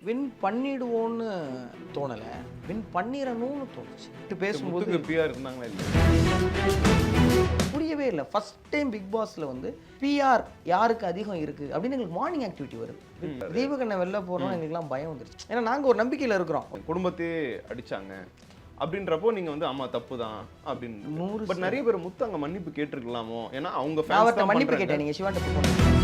Win பண்ணிடுவோன்னு தோணலை, win பண்ணிடணும்னு தோணுச்சு. பேசும்போது பிஆர் இருந்தாங்களா இல்லை புரியவே இல்லை. ஃபர்ஸ்ட் டைம் பிக் பாஸ்ல வந்து பிஆர் யாருக்கு அதிகம் இருக்கு அப்படின்னு எங்களுக்கு மார்னிங் ஆக்டிவிட்டி வருது. தீபகண்ணை வெளில போறோம்னு எங்களுக்குலாம் பயம் வந்துருச்சு. ஏன்னா நாங்கள் ஒரு நம்பிக்கையில் இருக்கிறோம். குடும்பத்தையே அடிச்சாங்க அப்படின்றப்போ நீங்க வந்து ஆமா தப்பு தான் அப்படின்னு 100 பட் நிறைய பேர் முத்து அங்க மன்னிப்பு கேட்டிருக்கலாமோ? ஏன்னா அவங்க நான் அவர்கிட்ட மன்னிப்பு கேட்டேன். நீங்கள் சிவாட்ட போகணும்.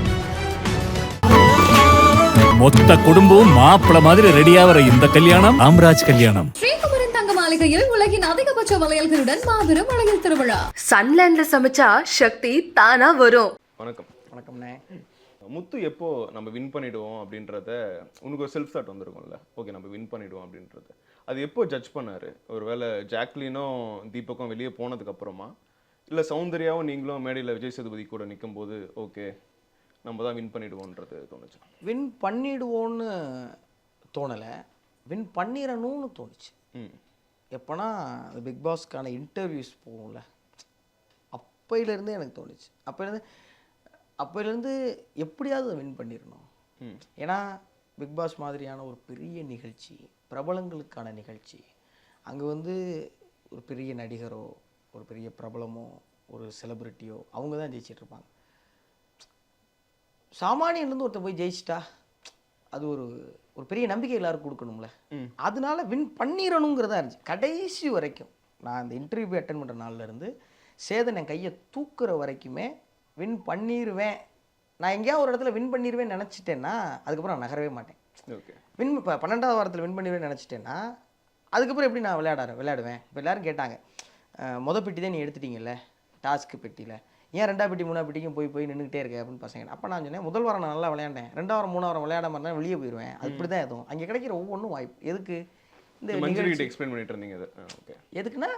மொத்த குடும்பம் மாப்பிள மாதிரி ரெடியாகிற இந்த கல்யாணம் ராம்ராஜ் கல்யாணம். ஸ்ரீகுமரன் தங்க மாளிகையில் உலகின் அதிகபட்ச வளையல்களுடன் மாபெரும் வளையல் திருவிழா. சன்லேண்ட்ல சமைச்சா சக்தி தானா வரும். வணக்கம். வணக்கம்ண்ணே. முத்து எப்போ நம்ம வின் பண்ணிடுவோம் அப்படின்றத உனக்கு ஒரு செல்ஃப் தாட் வந்திருக்கும்ல, ஓகே நம்ம வின் பண்ணிடுவோம் அப்படின்றது அது எப்போ ஜட்ஜ் பண்ணாரு? ஒருவேளை ஜாக்லினும் தீபக்கும் வெளியே போனதுக்கு அப்புறமா, இல்லை சௌந்தர்யாவும் நீங்களும் மேடையில் விஜய் சேதுபதி கூட நிற்கும் போது ஓகே நம்ம தான் வின் பண்ணிடுவோன்றது தோணுச்சு? வின் பண்ணிடுவோன்னு தோணலை, வின் பண்ணிடணும்னு தோணுச்சு. எப்போனா அந்த பிக் பாஸ்க்கான இன்டர்வியூஸ் போகும்ல, அப்பையிலேருந்தே எனக்கு தோணுச்சு. அப்போலேருந்து எப்படியாவது வின் பண்ணிடணும். ஏன்னா பிக் பாஸ் மாதிரியான ஒரு பெரிய நிகழ்ச்சி, பிரபலங்களுக்கான நிகழ்ச்சி, அங்கே வந்து ஒரு பெரிய நடிகரோ ஒரு பெரிய பிரபலமோ ஒரு செலிபிரிட்டியோ அவங்க தான் ஜெயிச்சிட்ருப்பாங்க. சாமானியன்லேருந்து ஒருத்தர் போய் ஜெயிச்சிட்டா அது ஒரு பெரிய நம்பிக்கை எல்லாருக்கும் கொடுக்கணும்ல. அதனால வின் பண்ணிடணுங்கிறதா இருந்துச்சு கடைசி வரைக்கும். நான் அந்த இன்டர்வியூ அட்டன் பண்ணுற நாள்லேருந்து சேதன் என் கையை தூக்குற வரைக்குமே வின் பண்ணிடுவேன். நான் எங்கேயாவது ஒரு இடத்துல வின் பண்ணிடுவேன் நினச்சிட்டேன்னா அதுக்கப்புறம் நான் நகரவே மாட்டேன். ஓகே வின் இப்போ 12வது வாரத்தில் வின் பண்ணிடுவேன் நினச்சிட்டேன்னா அதுக்கப்புறம் எப்படி நான் விளையாடுவேன். இப்போ எல்லோரும் கேட்டாங்க, மொதல் பெட்டி தான் நீ எடுத்துட்டீங்கல்ல டாஸ்க்கு பெட்டியில், ஏன் 2ஆவது பெட்டி 3ஆவது பெட்டிக்கும் போய் நின்றுக்கிட்டே இருக்க அப்படின்னு பசங்க. அப்போ நான் சொன்னேன், முதல் வாரம் நான் நல்லா விளையாண்டேன், 2ஆவது வாரம் 3ஆவது வாரம் விளையாட மாதிரி வெளியே போயிடுவேன். அது இப்படி தான் எதுவும் அங்கே கிடைக்கிற ஒவ்வொன்றும் வாய்ப்பு. எதுக்கு இந்த நிகழ்ச்சி எக்ஸ்பிளைன் பண்ணிட்டு இருந்தீங்க? ஓகே, எதுக்குன்னா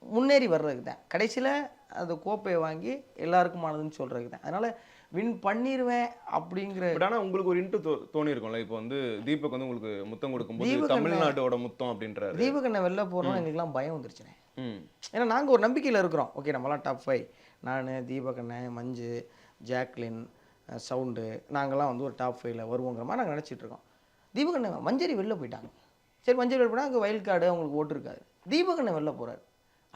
முன்னேறி வர்றதுக்கு தான். கடைசியில் அந்த கோப்பையை வாங்கி எல்லாருக்குமானதுன்னு சொல்கிறதுக்கு தான். அதனால் வின் பண்ணிடுவேன் அப்படிங்கிற. பட் ஆனால் உங்களுக்கு ஒரு இன்ட்டு தோணி இருக்கும்ல, இப்போ வந்து தீபக் வந்து உங்களுக்கு முத்தம் கொடுக்கும்போது தமிழ்நாட்டோட முத்தம் அப்படின்ற தீபகண்ணை வெளில போகிறோம்னு எங்களுக்குலாம் பயம் வந்துருச்சுனே. ஏன்னா நாங்கள் ஒரு நம்பிக்கையில் இருக்கிறோம். ஓகே நம்மலாம் டாப் 5, நான் தீபகண்ணை, மஞ்சு, ஜாக்லின், சவுண்டு, நாங்கள்லாம் வந்து ஒரு டாப் 5ல் வருவோங்கிற மாதிரி நாங்கள் நினச்சிட்ருக்கோம். தீபகண்ணை மஞ்சரி வெளில போயிட்டாங்க. சரி மஞ்சரி வெளில போனால் அங்கே வயல் கார்டு அவங்களுக்கு ஓட்டு இருக்காது. தீபகண்ணை வெளில போகிறாரு.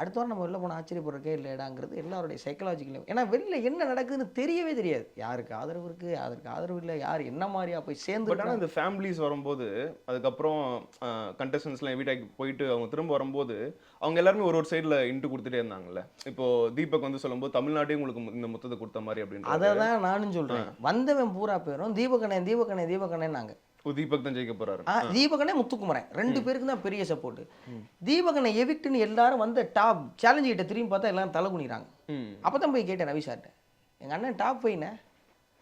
அடுத்த வாரம் நம்ம வெளில போனால் ஆச்சரியப்படுறக்கே இல்லைடாங்கிறது எல்லாருடைய சைக்கலாஜிக்கல். ஏன்னா வெளில என்ன நடக்குதுன்னு தெரியவே தெரியாது. யாருக்கு ஆதரவு இருக்குது, யாருக்கு ஆதரவு இல்லை, யார் என்ன மாதிரியா போய் சேர்ந்து. பட் ஆனால் இந்த ஃபேமிலிஸ் வரும்போது அதுக்கப்புறம் கண்டஸ்டன்ஸ்லாம் எவிட்டாக்கி போயிட்டு அவங்க திரும்ப வரும்போது அவங்க எல்லாருமே ஒரு சைடில் இன்ட்டு கொடுத்துட்டே இருந்தாங்கல்ல. இப்போ தீபக் வந்து சொல்லும்போது தமிழ்நாட்டே உங்களுக்கு இந்த முத்தத்தை கொடுத்த மாதிரி அப்படின்னு. அதை தான் நானும் சொல்கிறேன். வந்தவன் பூரா பேரும் தீபகண்ணே தீபகண்ணே தீபகண்ணே நாங்கள். தீபக் தான் ஜெயிக்க போறாரு. தீபகண்ணே முத்துக்குமரன் 2 பேருக்கு தான் பெரிய சப்போர்ட். தீபகண்ணை எவிக்ட்னு எல்லாரும் வந்து டாப் சேலஞ்சு கிட்ட திரும்பி பார்த்தா எல்லாரும் தலை குனிறாங்க. அப்பதான் போய் கேட்டேன் ரவி சார்ட்ட, எங்க அண்ணன் டாப் 5ண்ணே,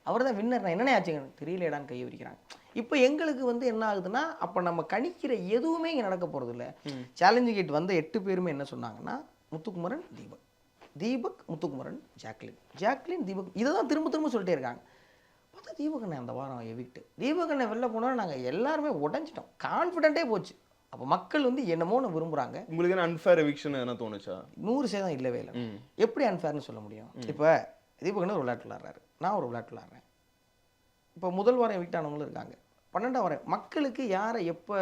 அவர் தான் வின்னர், என்னன்னே ஆச்சுங்க தெரியலடான்னு கையை விரிக்கிறாங்க. இப்போ எங்களுக்கு வந்து என்ன ஆகுதுன்னா, அப்போ நம்ம கணிக்கிற எதுவுமே இங்கே நடக்க போகிறது இல்லை. சேலஞ்சு கேட் வந்த 8 பேருமே என்ன சொன்னாங்கன்னா, முத்துக்குமரன் தீபக், தீபக் முத்துக்குமரன் ஜாக்லின், ஜாக்லின் தீபக், இதை தான் திரும்ப திரும்ப சொல்லிட்டே இருக்காங்க. பார்த்தா தீபகண்ணை அந்த வாரம் எவிக்ட். தீபகண்ணை வெளில போனால் நாங்கள் எல்லாருமே உடஞ்சிட்டோம், கான்ஃபிடென்ட்டே போச்சு. அப்போ மக்கள் வந்து என்னமோன்னு விரும்புகிறாங்க. உங்களுக்கு என்ன அன்ஃபேர் எவிக்ஷன் என்ன தோணுச்சா? 100% இல்லவே இல்லை. எப்படி அன்ஃபேர்னு சொல்ல முடியும்? இப்போ தீபகண்ணை ஒரு விளையாட்டு விளாட்றாரு, நான் ஒரு விளையாட்டு விளாட்றேன். இப்போ முதல் வாரம் எவிக்ட் ஆனவங்களும் இருக்காங்க. 12ஆம் வாரம் மக்களுக்கு யாரை எப்போ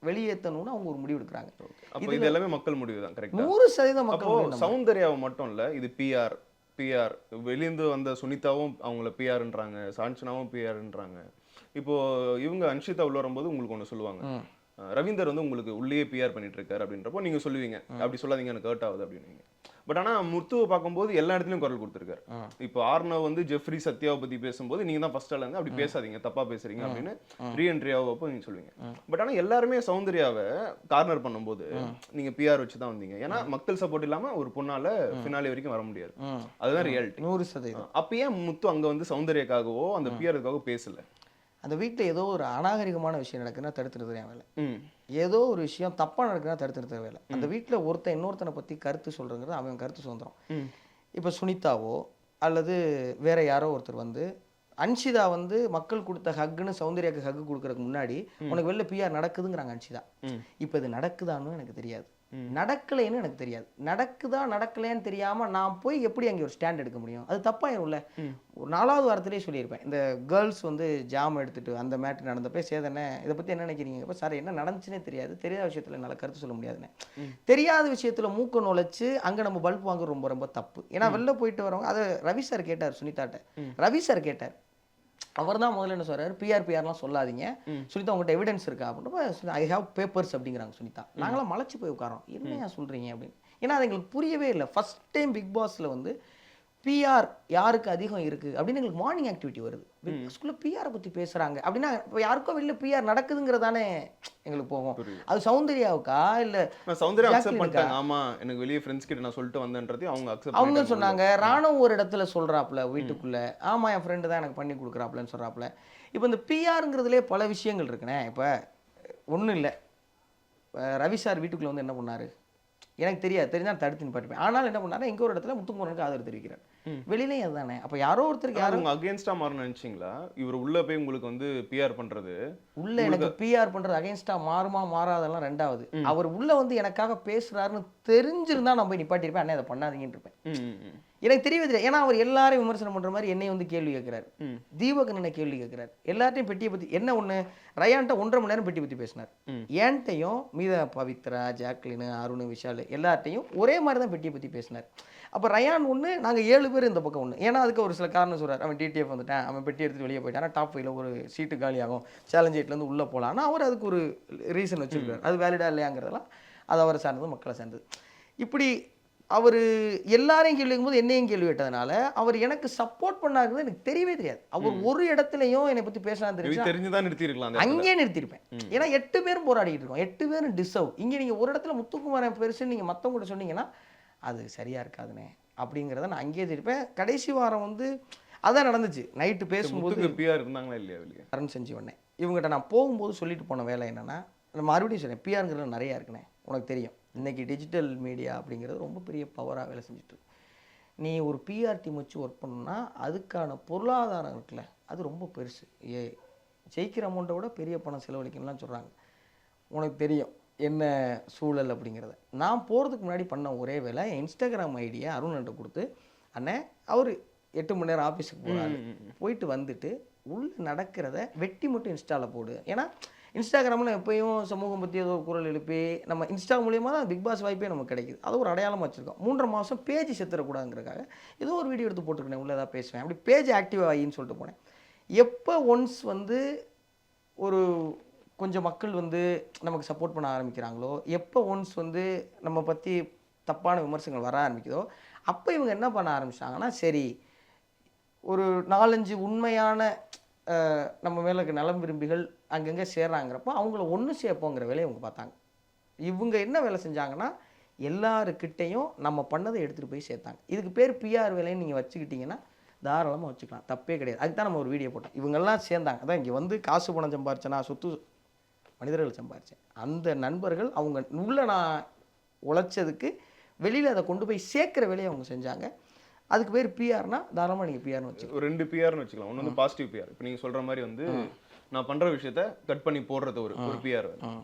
வெளியேற்றணும்னு அவங்க ஒரு முடிவு எடுக்கிறாங்க. அப்போ இது எல்லாமே மக்கள் முடிவு தான். கரெக்ட். 100% மக்கள். சௌந்தர்யாவை மட்டும் இல்லை, இது பிஆர் வெளியிருந்து வந்த சுனிதாவும் அவங்கள பிஆர்ன்றாங்க, சான்சனாவும் பிஆர்ன்றாங்க. இப்போ இவங்க அன்ஷிதா உள்ள வரும்போது உங்களுக்கு ஒன்று சொல்லுவாங்க, ரவீந்தர் வந்து உங்களுக்கு உள்ளே பிஆர் பண்ணிட்டு இருக்காரு அப்படின்றப்போ நீங்க சொல்லுவீங்க அப்படி சொல்லாதீங்க எனக்கு ஹர்ட் ஆகுது அப்படின்னு. பட் ஆனா முத்துவை பார்க்கும்போது எல்லா இடத்துலயும் குரல் கொடுத்துருக்காரு. இப்போ ஆர்னவ் வந்து ஜெஃப்ரி சத்யாவை பத்தி பேசும்போது நீங்க தான் ஃபர்ஸ்ட் ஆள் அப்படி பேசாதீங்க, தப்பா பேசுறீங்க அப்படின்னு ரீஎன்ட்ரியாவப்போ நீங்க சொல்லுவீங்க. பட் ஆனா எல்லாருமே சௌந்தர்யாவை கார்னர் பண்ணும்போது நீங்க பிஆர் வச்சு தான் வந்தீங்க. ஏன்னா மக்கள் சப்போர்ட் இல்லாம ஒரு பொண்ணால ஃபினாலே வரைக்கும் வர முடியாது. அதுதான் ரியாலிட்டி. 100%. அப்ப ஏன் முத்து அங்க வந்து சௌந்தர்யாக்காகவோ அந்த பிஆருக்காகவோ பேசல? அந்த வீட்டில் ஏதோ ஒரு அநாகரிகமான விஷயம் நடக்குதுன்னா தடுத்து நிறுத்த வேலை. ஏதோ ஒரு விஷயம் தப்பாக நடக்குதுன்னா தடுத்து நிறுத்த வேலை. அந்த வீட்டில் ஒருத்தன் இன்னொருத்தனை பற்றி கருத்து சொல்கிறங்கிறது அவன் கருத்து சுதந்திரம். இப்போ சுனிதாவோ அல்லது வேற யாரோ ஒருத்தர் வந்து அன்ஷிதா வந்து மக்கள் கொடுத்த ஹக்குன்னு சௌந்தர்யாவுக்கு ஹக்கு கொடுக்கறதுக்கு முன்னாடி உனக்கு வெளில பிஆர் நடக்குதுங்கிறாங்க அன்ஷிதா. இப்போ இது நடக்குதான்னு எனக்கு தெரியாது. நடக்கலைன்னு எனக்கு தெரியாது. நடக்குதா நடக்கலைன்னு தெரியாமல் நான் போய் எப்படி அங்கே ஒரு ஸ்டாண்ட் எடுக்க முடியும்? அது தப்பாயிரும்ல. ஒரு 4வது வாரத்திலேயே சொல்லியிருப்பேன். இந்த கேர்ள்ஸ் வந்து ஜாம் எடுத்துட்டு அந்த மேட்ரு நடந்தப்போ சேதனை இதை பற்றி என்ன நினைக்கிறீங்க? இப்போ சார் என்ன நடந்துச்சுன்னே தெரியாது, தெரியாத விஷயத்தில் என்னால் கருத்து சொல்ல முடியாதுன்னு. தெரியாத விஷயத்தில் மூக்க நுழைச்சு அங்கே நம்ம பல்ப் வாங்க ரொம்ப ரொம்ப தப்பு. ஏன்னா வெளில போயிட்டு வரவங்க அதை ரவி சார் கேட்டார் சுனிதாட்ட. ரவி சார் கேட்டார், அவர் தான் முதல்ல என்ன சொல்றாரு, பிஆர்லாம் சொல்லாதீங்க சுனிதா, உங்கள்கிட்ட எவிடன்ஸ் இருக்கா அப்படின்றப்ப ஐ ஹேவ் பேப்பர்ஸ் அப்படிங்கிறாங்க சுனிதா. நாங்களாம் மலைச்சு போய் உட்காரோம், என்னையா சொல்றீங்க அப்படின்னு. ஏன்னா அது எங்களுக்கு புரியவே இல்லை. ஃபர்ஸ்ட் டைம் பிக் பாஸ்ல வந்து பிஆர் யாருக்கு அதிகம் இருக்கு அப்படின்னு எங்களுக்கு மார்னிங் ஆக்டிவிட்டி வருது. பிக் பாஸ்க்குள்ள பிஆரை பத்தி பேசுறாங்க அப்படின்னா இப்போ யாருக்கோ வெளில பிஆர் நடக்குதுங்கிறதானே எங்களுக்கு போகும். அது சௌந்தர்யாவுக்கா இல்ல சௌந்தர்யா அக்செப்ட் பண்ணிட்டாங்க. ஆமா, எனக்கு வெளியே ஃப்ரெண்ட்ஸ் கிட்ட நான் சொல்லிட்டு வந்தேன்றதையும் அவங்க அக்செப்ட் அவங்க சொன்னாங்க. ராணுவ ஒரு இடத்துல சொல்றாப்ல வீட்டுக்குள்ள, ஆமா என் ஃப்ரெண்டு தான் எனக்கு பண்ணி கொடுக்குறாப்லன்னு சொல்றாப்ல. இப்போ இந்த பிஆருங்கிறதுலே பல விஷயங்கள் இருக்குண்ணே. இப்போ ஒன்றும் இல்லை, ரவி சார் வீட்டுக்குள்ள வந்து என்ன பண்ணாரு எனக்கு தெரியாது, தெரிஞ்சால் தடுத்து நிப்பாட்டிப்பேன். ஆனால் என்ன பண்ணாரு, எங்க ஒரு இடத்துல முத்துக்குமரனுக்கு ஆதரவு தெரிவிக்கிறார். வெளியிலையும் அதுதானே. அப்போ யாரோ ஒருத்தருக்கு யாரும் உங்க அகைன்ஸ்டா மாறணும்னு நினைச்சீங்களா? இவர் உள்ள போய் உங்களுக்கு வந்து பிஆர் பண்றது உள்ள எனக்கு பிஆர் பண்றது அகைன்ஸ்டா மாறுமா மாறாதெல்லாம் ரெண்டாவது. அவர் உள்ள வந்து எனக்காக பேசுறாருன்னு தெரிஞ்சிருந்தா நான் போய் நிப்பாட்டிருப்பேன், அண்ணே அதை பண்ணாதீங்கன்னு இருப்பேன். எனக்கு தெரியவே தெரியாது. ஏன்னா அவர் எல்லாரையும் விமர்சனம் பண்ற மாதிரி என்னை வந்து கேள்வி கேட்கிறாரு, தீபகண்ணனை கேள்வி கேட்கிறாரு, எல்லாத்தையும் பெட்டியை பத்தி. என்ன ஒண்ணு, ரயான்ட்ட 1.5 மணி நேரம் பெட்டி பத்தி பேசினார். ஏன்ட்டையும் மீத பவித்ரா, ஜாக்லின், அருண், விஷால் எல்லார்ட்டையும் ஒரே மாதிரி தான் பெட்டியை பத்தி பேசினார். அப்போ ரயான் ஒன்று, நாங்கள் 7 பேர் இந்த பக்கம் ஒன்று. ஏன்னா அதுக்கு ஒரு சில காரணம் சொல்கிறார். அவன் டிடிஎஃப் வந்துட்டான், அவன் பெட்டி எடுத்துட்டு வெளியே போயிட்டான், டாப் 5ல ஒரு சீட்டு காலியாகும், சேலஞ்ச் 8லேருந்து உள்ளே போகலாம். ஆனால் அவர் அதுக்கு ஒரு ரீசன் வச்சுருக்காரு. அது வேலிடா இல்லையாங்கிறதெல்லாம் அது அவரை சார்ந்தது, மக்களை சார்ந்தது. இப்படி அவர் எல்லாரையும் கேள்வி கேட்கும்போது என்னையும் கேள்வி கேட்டதுனால அவர் எனக்கு சப்போர்ட் பண்ணாங்கிறது எனக்கு தெரியவே தெரியாது. அவர் ஒரு இடத்துலையும் என்னை பற்றி பேசலாம் தெரிஞ்சுதான் நிறுத்திருக்கலாம், அங்கேயே நிறுத்திருப்பேன். ஏன்னா 8 பேரும் போராடிட்டு இருக்கோம், 8 பேரும் டிசர்வ். இங்கே நீங்கள் ஒரு இடத்துல முத்துக்குமாரன் பெருசுன்னு நீங்கள் மற்றவங்க கூட சொன்னீங்கன்னா அது சரியா இருக்காதுண்ணே அப்படிங்கிறத நான் அங்கேயே தெரிப்பேன். கடைசி வாரம் வந்து அதான் நடந்துச்சு. நைட்டு பேசும்போது பிஆர் இருந்தாங்களா இல்லையா வெளியே? அருண் செஞ்சவனே இவங்ககிட்ட நான் போகும்போது சொல்லிட்டு போன வேலை என்னன்னா, நான் மறுபடியும் சொன்னேன், பிஆருங்கிறது நிறையா இருக்குண்ணே, உனக்கு தெரியும் இன்னைக்கு டிஜிட்டல் மீடியா அப்படிங்கிறது ரொம்ப பெரிய பவராக வேலை செஞ்சுட்டு. நீ ஒரு பிஆர் டீம் வச்சு ஒர்க் பண்ணணும்னா அதுக்கான பொருளாதாரம் இருக்குல்ல, அது ரொம்ப பெருசு. ஜெயிக்கிற அமௌண்ட்டை விட பெரிய பணம் செலவழிக்கணும்லாம் சொல்கிறாங்க. உனக்கு தெரியும் என்ன சூழல் அப்படிங்கிறத. நான் போகிறதுக்கு முன்னாடி பண்ண ஒரே வேலை, என் இன்ஸ்டாகிராம் ஐடியை அருண்கிட்ட கொடுத்து, அண்ணே அவர் 8 மணி நேரம் ஆஃபீஸுக்கு போகிறாரு, போயிட்டு வந்துட்டு உள்ள நடக்கிறத வெட்டி மட்டும் இன்ஸ்டாவில் போடு. ஏன்னா இன்ஸ்டாகிராமில் எப்பயும் சமூகம் பற்றி ஏதோ குரல் எழுப்பி நம்ம இன்ஸ்டா மூலியமாக தான் பிக் பாஸ் வாய்ப்பே நமக்கு கிடைக்குது. அது ஒரு அடையாளமாக வச்சுருக்கோம். 3.5 மாதம் பேஜ் செத்துறக்கூடாதுங்கிறக்காக ஏதோ ஒரு வீடியோ எடுத்து போட்டுருக்கேன், உள்ளே ஏதாவது பேசுவேன், அப்படி பேஜ் ஆக்டிவ் ஆகின்னு சொல்லிட்டு போனேன். எப்போ ஒன்ஸ் வந்து ஒரு கொஞ்சம் மக்கள் வந்து நமக்கு சப்போர்ட் பண்ண ஆரம்பிக்கிறாங்களோ, எப்போ ஒன்ஸ் வந்து நம்ம பற்றி தப்பான விமர்சனங்கள் வர ஆரம்பிக்குதோ, அப்போ இவங்க என்ன பண்ண ஆரம்பிச்சிட்டாங்கன்னா, சரி ஒரு 4-5 உண்மையான நம்ம மேலே இருக்க நலம் விரும்பிகள் அங்கங்கே சேர்றாங்கிறப்போ அவங்கள ஒன்று சேர்ப்போங்கிற வேலையை இவங்க பார்த்தாங்க. இவங்க என்ன வேலை செஞ்சாங்கன்னா, எல்லாருக்கிட்டையும் நம்ம பண்ணதை எடுத்துகிட்டு போய் சேர்த்தாங்க. இதுக்கு பேர் பிஆர் வேலைன்னு நீங்கள் வச்சுக்கிட்டிங்கன்னா தாராளமாக வச்சுக்கலாம், தப்பே கிடையாது. அதுக்கு தான் நம்ம ஒரு வீடியோ போட்டோம். இவங்கெல்லாம் சேர்ந்தாங்க. அதான் இங்கே வந்து காசு பணம் சம்பாரிச்சேனா, சொத்து மனிதர்கள் சம்பாரித்தேன். அந்த நண்பர்கள் அவங்க உள்ள நான் உழைச்சதுக்கு வெளியில் அதை கொண்டு போய் சேர்க்குற வேலையை அவங்க செஞ்சாங்க. அதுக்கு பேர் பிஆர்னா தாராளமாக நீங்கள் பிஆர்னு வச்சுக்கலாம். 2 பிஆர்னு வச்சுக்கலாம். ஒன்று வந்து பாசிட்டிவ் பிஆர். இப்போ நீங்கள் சொல்கிற மாதிரி வந்து நான் பண்ணுற விஷயத்த கட் பண்ணி போடுறது ஒரு பிஆர்.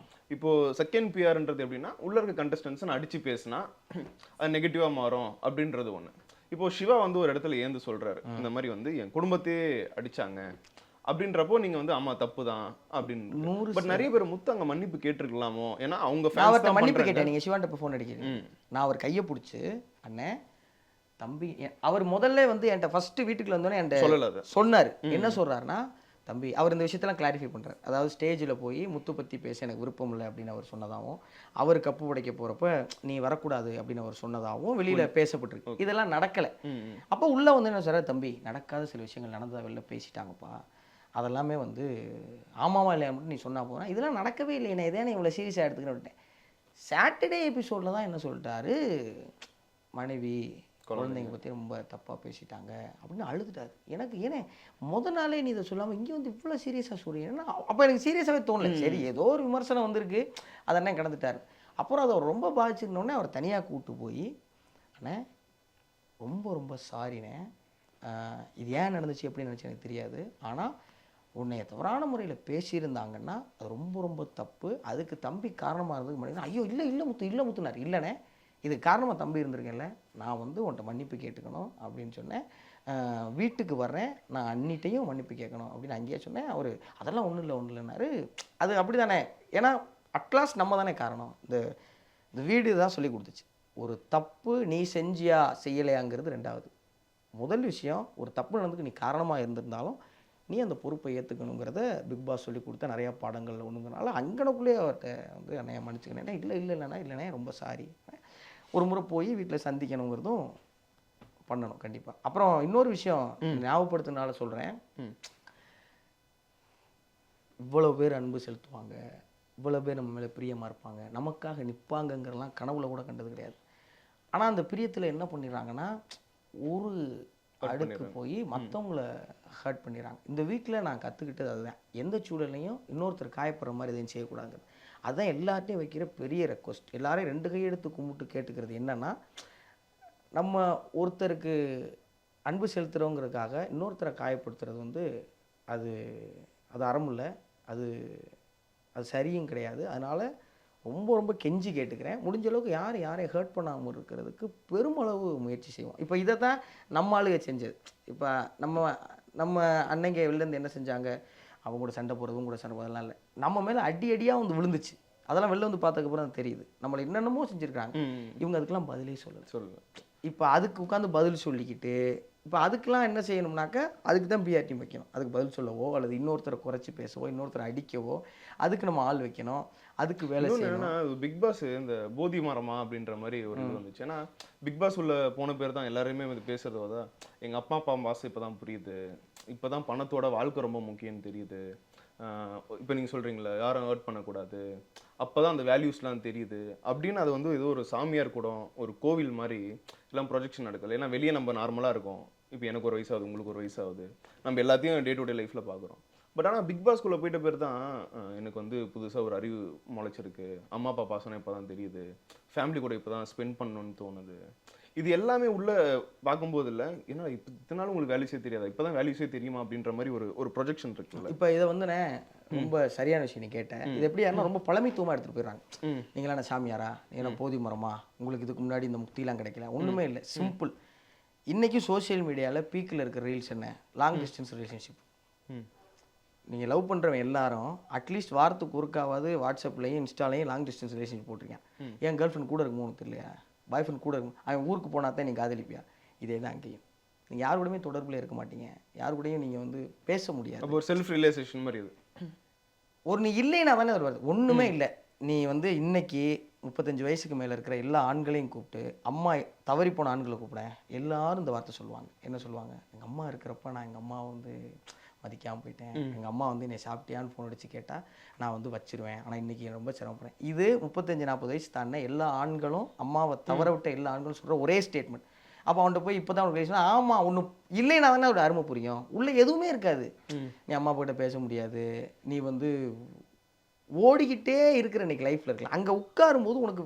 இப்போ செகண்ட் பிஆர்ன்றது எப்படின்னா, உள்ள இருக்க கண்டஸ்டன்ஸை நான் அடித்து பேசினா அது நெகட்டிவாக மாறும் அப்படின்றது ஒன்று. இப்போ சிவா வந்து ஒரு இடத்துல ஏந்து சொல்கிறாரு, இந்த மாதிரி வந்து என் குடும்பத்தையே அடித்தாங்க அப்படின்றப்போ நீங்க வந்து ஆமா தப்பு தான் அப்படின்னு. பட் நிறைய பேர் முத்து அங்க மன்னிப்பு கேட்டிருக்கலாமோ, ஏன்னா அவங்க ஃபேன்ஸ் தான் மன்னிப்பு கேட்டேன். நீங்க சிவான்ட்ட இப்ப ஃபோன் அடிக்கிறீங்க, நான் அவர் கையை பிடிச்சி அண்ணே தம்பி, அவர் முதல்ல வந்து என்கிட்ட ஃபர்ஸ்ட் வீட்டுக்குள்ள வந்தோடனே என்கிட்ட சொன்னார். என்ன சொல்றாருன்னா, தம்பி அவர் இந்த விஷயத்தெல்லாம் கிளாரிஃபை பண்ணுறாரு. அதாவது ஸ்டேஜில் போய் முத்து பற்றி பேச எனக்கு விருப்பம் இல்லை அப்படின்னு அவர் சொன்னதாகவும், அவர் கப்பு உடைக்க போகிறப்ப நீ வரக்கூடாது அப்படின்னு அவர் சொன்னதாகவும் வெளியில் பேசப்பட்டிருக்கு. இதெல்லாம் நடக்கலை. அப்போ உள்ளே வந்து என்ன சொல்கிறார், தம்பி நடக்காத சில விஷயங்கள் நடந்ததாக வெளில பேசிட்டாங்கப்பா, அதெல்லாமே வந்து ஆமாவா இல்லையா மட்டும் நீ சொன்னால் போகிறேன், இதெல்லாம் நடக்கவே இல்லை, நான் இதே இவ்வளோ சீரியஸாக எடுத்துக்கின்னு விட்டேன். சாட்டர்டே எபிசோடில் தான் என்ன சொல்லிட்டாரு, மனைவி குழந்தைங்க பற்றி ரொம்ப தப்பாக பேசிட்டாங்க அப்படின்னு அழுதுட்டாரு. எனக்கு ஏன்னா முத நாளே நீ இதை சொல்லாமல் இங்கே வந்து இவ்வளோ சீரியஸாக சொல்றீங்கன்னா, அப்போ எனக்கு சீரியஸாகவே தோணலை. சரி ஏதோ ஒரு விமர்சனம் வந்திருக்கு, அதென்ன கடந்துட்டார். அப்புறம் அதை ரொம்ப பாதிச்சிருந்தோடனே அவர் தனியாக கூப்பிட்டு போய், அண்ணே ரொம்ப ரொம்ப சாரிண்ணே, இது ஏன் நடந்துச்சு எப்படி நினச்சி எனக்கு தெரியாது, ஆனால் உன்னைய தவறான முறையில் பேசியிருந்தாங்கன்னா அது ரொம்ப ரொம்ப தப்பு. அதுக்கு தம்பி காரணமாக இருந்ததுக்கு முன்னாடி ஐயோ இல்லை முத்துனார். இல்லைண்ணே இதுக்கு காரணமாக தம்பி இருந்திருக்கேன்ல, நான் வந்து உன்ட்ட மன்னிப்பு கேட்டுக்கணும் அப்படின்னு சொன்னேன். வீட்டுக்கு வர்றேன், நான் அண்ணிட்டையும் மன்னிப்பு கேட்கணும் அப்படின்னு அங்கேயே சொன்னேன். அவர் அதெல்லாம் ஒன்றும் இல்லைன்னாரு. அது அப்படி தானே, ஏன்னா அட்லாஸ்ட் நம்ம தானே காரணம். இந்த வீடு தான் சொல்லி கொடுத்துச்சு. ஒரு தப்பு நீ செஞ்சியா செய்யலையாங்கிறது ரெண்டாவது. முதல் விஷயம், ஒரு தப்பு நடந்துக்கு நீ காரணமாக இருந்திருந்தாலும் நீ அந்த பொறுப்பை ஏற்றுக்கணுங்கிறத பிக் பாஸ் சொல்லி கொடுத்த நிறையா பாடங்கள் ஒன்றுங்கிறனால அங்கனக்குள்ளேயே அவர்கிட்ட வந்து என்னைய மன்னிச்சுக்கினேன். இல்லைண்ணா ரொம்ப சாரி. ஒரு முறை போய் வீட்டில் சந்திக்கணுங்கிறதும் பண்ணணும் கண்டிப்பாக. அப்புறம் இன்னொரு விஷயம் ஞாபகப்படுத்தினால சொல்கிறேன். இவ்வளோ பேர் அன்பு செலுத்துவாங்க, இவ்வளோ பேர் நம்ம மேலே பிரியமாக இருப்பாங்க, நமக்காக நிற்பாங்கங்கிறலாம் கனவுல கூட கண்டது கிடையாது. ஆனால் அந்த பிரியத்தில் என்ன பண்ணிடுறாங்கன்னா ஒரு அடுக்கு போய் மற்றவங்கள ஹர்ட் பண்ணிடுறாங்க. இந்த வீட்டில் நான் கற்றுக்கிட்டது அதுதான். எந்த சூழலையும் இன்னொருத்தர் காயப்படுற மாதிரி எதையும் செய்யக்கூடாதுங்கிறது. அதுதான் எல்லார்ட்டையும் வைக்கிற பெரிய ரெக்வஸ்ட். எல்லாரையும் 2 கையெடுத்து கும்பிட்டு கேட்டுக்கிறது என்னென்னா, நம்ம ஒருத்தருக்கு அன்பு செலுத்துகிறோங்கிறதுக்காக இன்னொருத்தரை காயப்படுத்துறது வந்து அது அறம் இல்லை, அது சரியும் கிடையாது. அதனால் ரொம்ப கெஞ்சி கேட்டுக்கிறேன், முடிஞ்ச அளவுக்கு யாரையும் ஹர்ட் பண்ணாமல் இருக்கிறதுக்கு பெருமளவு முயற்சி செய்வோம். இப்போ இதை தான் நம்ம ஆளுக செஞ்சது. இப்போ நம்ம அன்னைங்க வெளிலேருந்து என்ன செஞ்சாங்க, அவங்க கூட சண்டை போடுறதும் கூட சண்டை போடுறதுலாம் இல்லை, நம்ம மேலே அடியாக வந்து விழுந்துச்சு. அதெல்லாம் வெளில வந்து பார்த்ததுக்கப்புறம் தான் தெரியுது நம்மளை என்னென்னமோ செஞ்சுருக்காங்க. இவங்க அதுக்கெல்லாம் பதிலே சொல்லுங்க. இப்போ அதுக்கு உட்காந்து பதில் சொல்லிக்கிட்டு இப்போ அதுக்கெலாம் என்ன செய்யணும்னாக்கா அதுக்கு தான் பிஆர்டி வைக்கணும். அதுக்கு பதில் சொல்லவோ அல்லது இன்னொருத்தரை குறைச்சி பேசவோ இன்னொருத்தரை அடிக்கவோ அதுக்கு நம்ம ஆள் வைக்கணும், அதுக்கு வேலை செய்யணும். பிக் பாஸ் இந்த போதி மரமா அப்படின்ற மாதிரி ஒரு இது வந்துச்சு. ஏன்னா பிக் பாஸ் உள்ள போன பேர் தான் எல்லாருமே வந்து பேசுறதோ தான், எங்கள் அப்பா பாசம் இப்போ தான் புரியுது, இப்போ தான் பணத்தோட வாழ்க்கை ரொம்ப முக்கியம்னு தெரியுது. இப்போ நீங்கள் சொல்கிறீங்களா யாரும் ஹர்ட் பண்ணக்கூடாது, அப்போ தான் அந்த வேல்யூஸ்லாம் தெரியுது அப்படின்னு. அது வந்து ஏதோ ஒரு சாமியார் கூடம், ஒரு கோவில் மாதிரி எல்லாம் ப்ரொஜெக்ஷன் நடக்கல. ஏன்னா வெளியே நம்ம நார்மலாக இருக்கோம், இப்போ எனக்கு ஒரு வயசாகுது, உங்களுக்கு ஒரு வயசாகுது, நம்ம எல்லாத்தையும் டே டு டே லைஃப்பில் பார்க்குறோம். பட் ஆனால் பிக் பாஸ்குள்ளே போயிட்ட பேர் தான் எனக்கு வந்து புதுசாக ஒரு அறிவு முளைச்சிருக்கு, அம்மா அப்பா பாசனம் இப்போ தான் தெரியுது, ஃபேமிலி கூட இப்போ தான் ஸ்பெண்ட் பண்ணணும்னு தோணுது. இது எல்லாமே உள்ள பார்க்கும்போது இல்லை, ஏன்னா இப்போ இத்தனாலும் உங்களுக்கு வேல்யூஸே தெரியாதா, இப்போ தான் வேல்யூஸே தெரியுமா அப்படின்ற மாதிரி ஒரு ப்ரொஜெக்ஷன் இருக்குல்ல. இப்போ இதை வந்து ரொம்ப சரியான விஷயம் நீ கேட்டேன். இது எப்படி யாருன்னா ரொம்ப பழமைத்துவமாக எடுத்துகிட்டு போயிடுறாங்க. நீங்களா என்ன சாமியாரா, நீங்க போதி மரமா, உங்களுக்கு இதுக்கு முன்னாடி இந்த முக்திலாம் கிடைக்கல, ஒன்றுமே இல்லை, சிம்பிள். இன்றைக்கி சோஷியல் மீடியாவில் பீக்கில் இருக்கிற ரீல்ஸ் என்ன, லாங் டிஸ்டன்ஸ் ரிலேஷன்ஷிப். நீங்கள் லவ் பண்ணுறவன் எல்லாரும் அட்லீஸ்ட் வாரத்துக்கு ஒருக்காவது வாட்ஸ்அப்லையும் இன்ஸ்டாலையும் லாங் டிஸ்டன்ஸ் ரிலேஷன்ஷிப் போட்டிருக்கேன். என் கேர்ள் ஃப்ரெண்ட் கூட இருக்குமோ உனக்கு தெரியலையா, பாய் ஃப்ரெண்ட் கூட இருக்கும், அவன் ஊருக்கு போனால் தான் நீங்கள் காதலிப்பியா. இதே தான் அங்கேயும். நீங்கள் யார் கூடயுமே தொடர்பில் இருக்க மாட்டீங்க, யார் கூடயும் நீங்கள் வந்து பேச முடியாது. அப்போ ஒரு செல்ஃப் ரியலைசேஷன் மாதிரி இது. ஒரு நீ இல்லைன்னா தானே அது வருது. ஒன்றுமே இல்லை, நீ வந்து இன்னைக்கு 35 வயசுக்கு மேலே இருக்கிற எல்லா ஆண்களையும் கூப்பிட்டு, அம்மா தவறி போன ஆண்களை கூப்பிடேன், எல்லாரும் இந்த வார்த்தை சொல்லுவாங்க. என்ன சொல்லுவாங்க, எங்கள் அம்மா இருக்கிறப்ப நான் எங்கள் அம்மாவை வந்து மதிக்காமல் போயிட்டேன், எங்கள் அம்மா வந்து என்னை சாப்பிட்டியான்னு ஃபோன் அடித்து கேட்டால் நான் வந்து வச்சிருவேன், ஆனால் இன்றைக்கி ரொம்ப சிரமப்படுறேன். இது 35-40 வயசு தானே எல்லா ஆண்களும், அம்மாவை தவற விட்ட எல்லா ஆண்களும் சொல்கிற ஒரே ஸ்டேட்மெண்ட். அப்போ அவன்கிட்ட போய் இப்போ தான் அவனுக்கு பேசினா, ஆமாம் ஒன்று இல்லைன்னா தானே ஒரு அருமை புரியும். உள்ளே எதுவுமே இருக்காது, நீ அம்மா கிட்ட பேச முடியாது, நீ வந்து ஓடிக்கிட்டே இருக்கிற இன்றைக்கி லைஃப்பில் இருக்கலாம். அங்கே உட்காரும்போது உனக்கு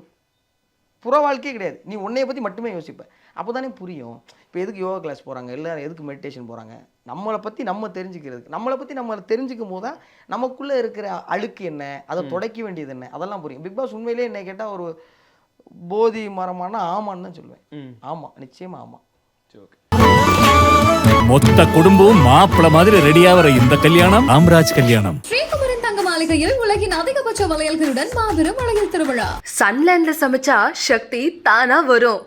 புற வாழ்க்கையே கிடையாது, நீ உன்னைய பற்றி மட்டுமே யோசிப்ப. அப்போ தானே புரியும். இப்போ எதுக்கு யோகா கிளாஸ் போகிறாங்க எல்லோரும், எதுக்கு மெடிடேஷன் போகிறாங்க, நம்மளை பற்றி நம்ம தெரிஞ்சுக்கிறதுக்கு. நம்மளை பற்றி நம்ம தெரிஞ்சுக்கும் போது தான் நமக்குள்ளே இருக்கிற அழுக்கு என்ன, அதை துடைக்க வேண்டியது என்ன, அதெல்லாம் புரியும். பிக் பாஸ் உண்மையிலே என்ன கேட்டால் ஒரு போதி மரமானா ஆமான்னு தான் சொல்லுவேன். ஆமாம், நிச்சயமாக ஆமாம். மொத்த குடும்பம் மாப்பிள்ள மாதிரி ரெடியாகிற இந்த கல்யாணம் ராம்ராஜ் கல்யாணம். ஸ்ரீகுமரன் தங்க மாளிகையில் உலகின் அதிகபட்ச வளையல்களுடன் மாபெரும் வளையல் திருவிழா. சன்லேண்ட்ல சமைச்சா சக்தி தானா வரும்.